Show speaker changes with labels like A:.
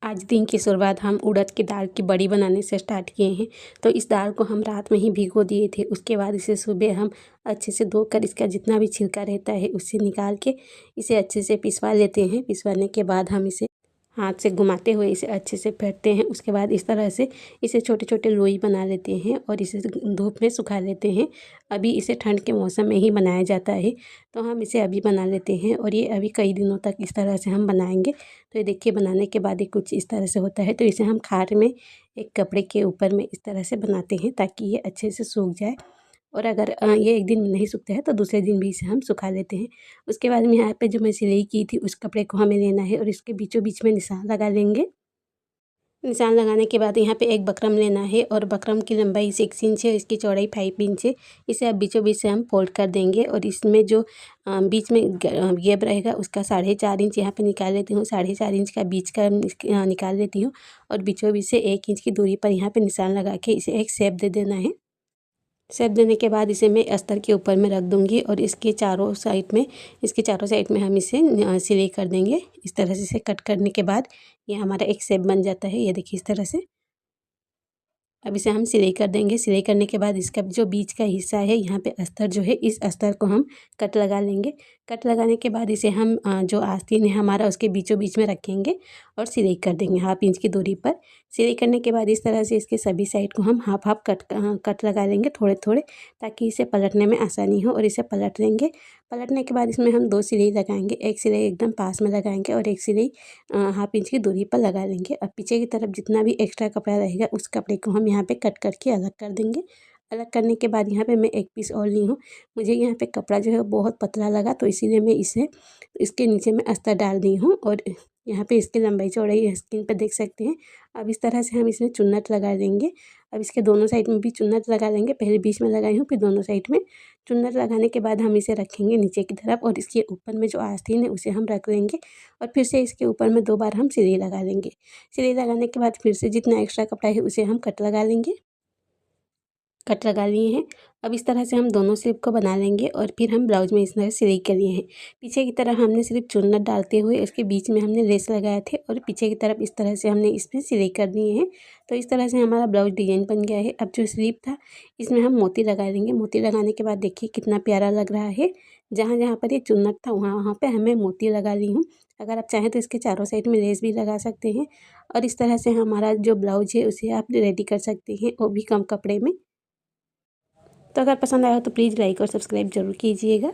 A: आज दिन की शुरुआत हम उड़द की दाल की बड़ी बनाने से स्टार्ट किए हैं। तो इस दाल को हम रात में ही भिगो दिए थे। उसके बाद इसे सुबह हम अच्छे से धोकर इसका जितना भी छिलका रहता है उससे निकाल के इसे अच्छे से पिसवा लेते हैं। पिसवाने के बाद हम इसे हाथ से घुमाते हुए इसे अच्छे से फेंटते हैं। उसके बाद इस तरह से इसे छोटे छोटे लोई बना लेते हैं और इसे धूप में सुखा लेते हैं। अभी इसे ठंड के मौसम में ही बनाया जाता है, तो हम इसे अभी बना लेते हैं और ये अभी कई दिनों तक इस तरह से हम बनाएंगे। तो ये देखिए, बनाने के बाद ये कुछ इस तरह से होता है। तो इसे हम खार में एक कपड़े के ऊपर में इस तरह से बनाते हैं ताकि ये अच्छे से सूख जाए। और अगर ये एक दिन नहीं सूखता है तो दूसरे दिन भी इसे हम सुखा लेते हैं। उसके बाद में यहाँ पे जो मैं सिलाई की थी उस कपड़े को हमें लेना है और इसके बीचों बीच में निशान लगा लेंगे। निशान लगाने के बाद यहाँ पे एक बकरम लेना है और बकरम की लंबाई 6 इंच है, इसकी चौड़ाई 5 इंच है। इसे अब बीचों बीच से हम फोल्ड कर देंगे और इसमें जो बीच में गैप रहेगा उसका 4.5 इंच यहाँ पे निकाल लेती हूँ। 4.5 इंच का बीच का निकाल लेती हूँ और बीचों बीच से 1 इंच की दूरी पर यहाँ पे निशान लगा के इसे एक शेप दे देना है। शेप देने के बाद इसे मैं अस्तर के ऊपर में रख दूँगी और इसके चारों साइड में हम इसे सिलाई कर देंगे। इस तरह से इसे कट करने के बाद ये हमारा एक शेप बन जाता है। ये देखिए इस तरह से। अब इसे हम सिलाई कर देंगे। सिलाई करने के बाद इसका जो बीच का हिस्सा है यहाँ पे अस्तर जो है, इस अस्तर को हम कट लगा लेंगे। कट लगाने के बाद इसे हम जो आस्तीन है हमारा उसके बीचों बीच में रखेंगे और सिलाई कर देंगे 1/2 इंच की दूरी पर। सिलाई करने के बाद इस तरह से इसके सभी साइड को हम हाफ हाफ कट लगा लेंगे थोड़े थोड़े, ताकि इसे पलटने में आसानी हो। और इसे पलट लेंगे। पलटने के बाद इसमें हम 2 सिलाई लगाएंगे। एक सिलाई एकदम पास में लगाएंगे और एक सिलाई 1/2 इंच की दूरी पर लगा लेंगे। अब पीछे की तरफ जितना भी एक्स्ट्रा कपड़ा रहेगा उस कपड़े को हम यहाँ पे कट करके अलग कर देंगे। अलग करने के बाद यहाँ पे मैं एक पीस और ली हूँ। मुझे यहाँ पे कपड़ा जो है बहुत पतला लगा, तो इसीलिए मैं इसके नीचे में अस्तर डाल दी हूँ और यहाँ पे इसकी लंबाई चौड़ाई स्क्रीन पर देख सकते हैं। अब इस तरह से हम इसमें चुन्नट लगा देंगे। अब इसके दोनों साइड में भी चुन्नट लगा लेंगे। पहले बीच में लगाई हूँ, फिर दोनों साइड में। चुन्नट लगाने के बाद हम इसे रखेंगे नीचे की तरफ और इसके ऊपर में जो आस्तीन है उसे हम रख लेंगे और फिर से इसके ऊपर में 2 बार हम सिलाई लगा लेंगे। सिलाई लगाने के बाद फिर से जितना एक्स्ट्रा कपड़ा है उसे हम कट लगा लेंगे। कट लगा लिए हैं। अब इस तरह से हम दोनों स्लीव को बना लेंगे और फिर हम ब्लाउज में इस तरह सिलाई कर लिए हैं। पीछे की तरफ हमने सिर्फ चुन्नट डालते हुए उसके बीच में हमने लेस लगाए थे और पीछे की तरफ इस तरह से हमने इसमें सिलाई कर दिए हैं। तो इस तरह से हमारा ब्लाउज डिजाइन बन गया है। अब जो स्लीव था इसमें हम मोती लगा लेंगे। मोती लगाने के बाद देखिए कितना प्यारा लग रहा है। जहाँ जहाँ पर ये चुन्नट था वहाँ वहाँ पर हमें मोती लगा ली हूँ। अगर आप चाहें तो इसके चारों साइड में लेस भी लगा सकते हैं और इस तरह से हमारा जो ब्लाउज है उसे आप रेडी कर सकते हैं, वो भी कम कपड़े में। तो अगर पसंद आया हो तो प्लीज़ लाइक और सब्सक्राइब ज़रूर कीजिएगा।